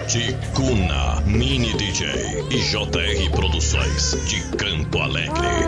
Ticuna, Mini DJ e JR Produções de Campo Alegre.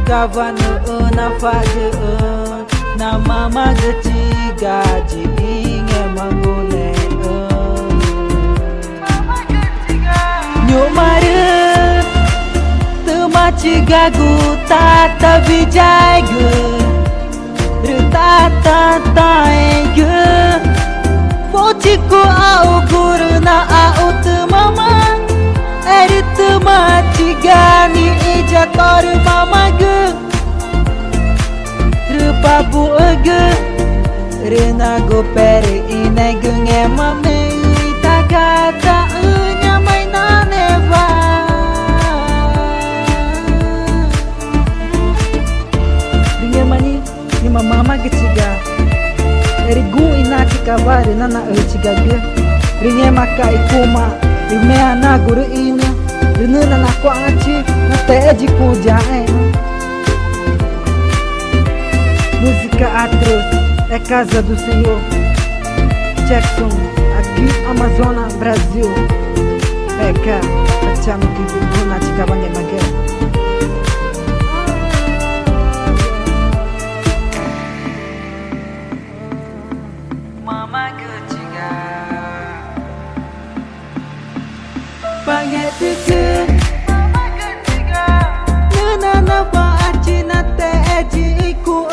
Kavana na faga na mama gati gaji inge mangule nyumare temaci gagu tata vijay ge rutata taege fochiku au guru na au mama erit maci gani ija tor mama ge Pabu ege Rena go pere ine genge mame Takata unya maina neva Dinge mani Nima mama geciga Eri gu ina kikavare nana eciga ge Ringe maka ikuma Rime ana guru ina Rina nana ko aci Nate eji kujae Música Atroz é casa do Senhor. Jackson, aqui Amazonas, Brasil. Peka, achamos que vou na Ticabanga Magué. Mama Gutiga Pangetike Mama Gutiga Nana Pachi Nate Eji Iku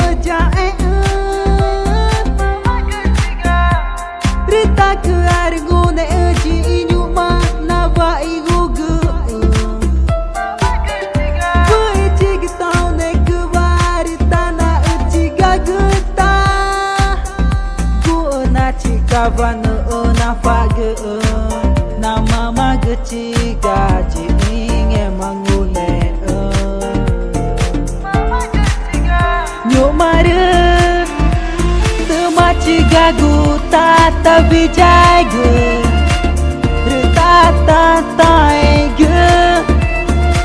Rita ke argune eji inyuma nava igugu Puichi gitau ne kuvari tana uchi gaguta Ku na chikava no na fage na mama geci gaji inge mangule Nyumare Temaci gagu tata vijay ge Rutata taege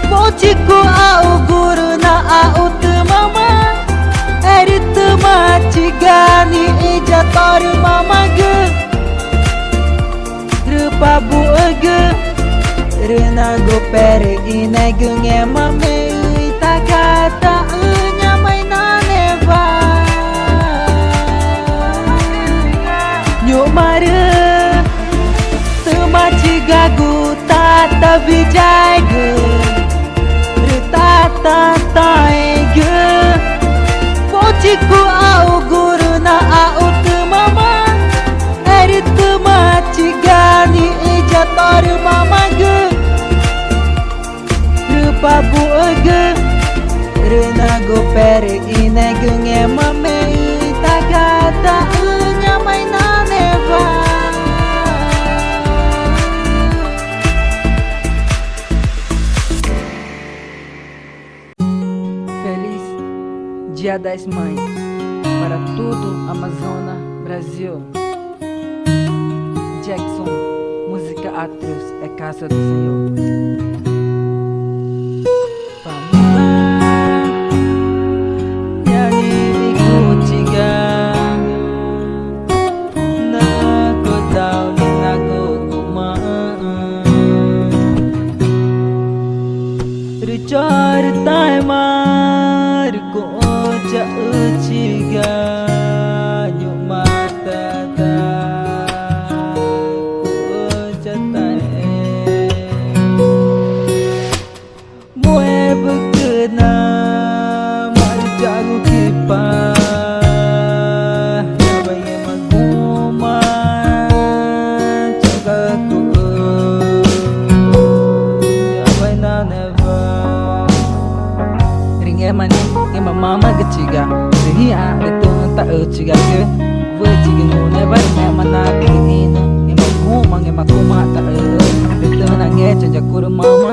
Fochiku au guru na au mama Erit maci gani ija tor mama ge Rupabu ege Rena go pere ine genge mame Takata unya maina neva Nyumare Temaci gagu tata vijay ge Rutata taege Fochiku au guru na au mama Erit maci gani ija tor mama ge Rupabu ege Rena go pere ine genge mame Takata unya maina Feliz Dia das Mães para todo Amazonas, Brasil. Jackson, música Atroz é casa do Senhor. Char tai mar ko cha uchiga nyu mata ta ko cha tai ringe mani nge mama geciga ringi a itu ta ciga ke we ciga ngone bar me mana tingina nge maguma nge makuma ta itu na nge canja kur mama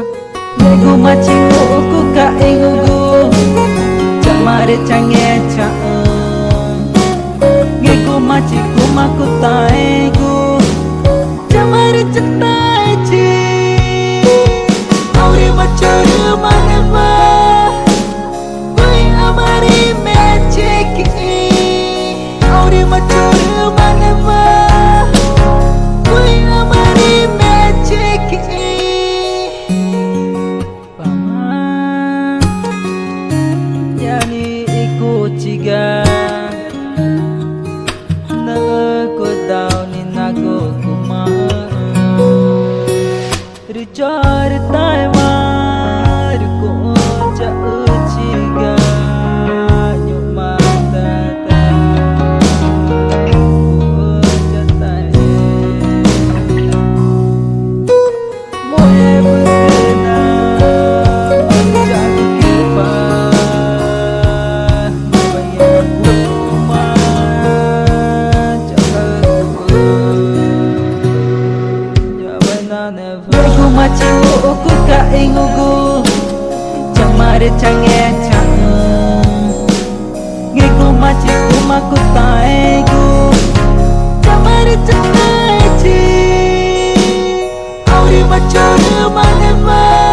nge guma cingu ku ka engugu chamare change cha nge guma ciku maku ta egu chamare chata chi aure machore maneva Ciga na ko daw ni nago kuma ricar taiwan ko cha ciga nyuma tata jatai moye berna jago kirpa maciu ku ka engugu chamare change chang nge ku maciku maku taegu chamare chang chi auri machore maneva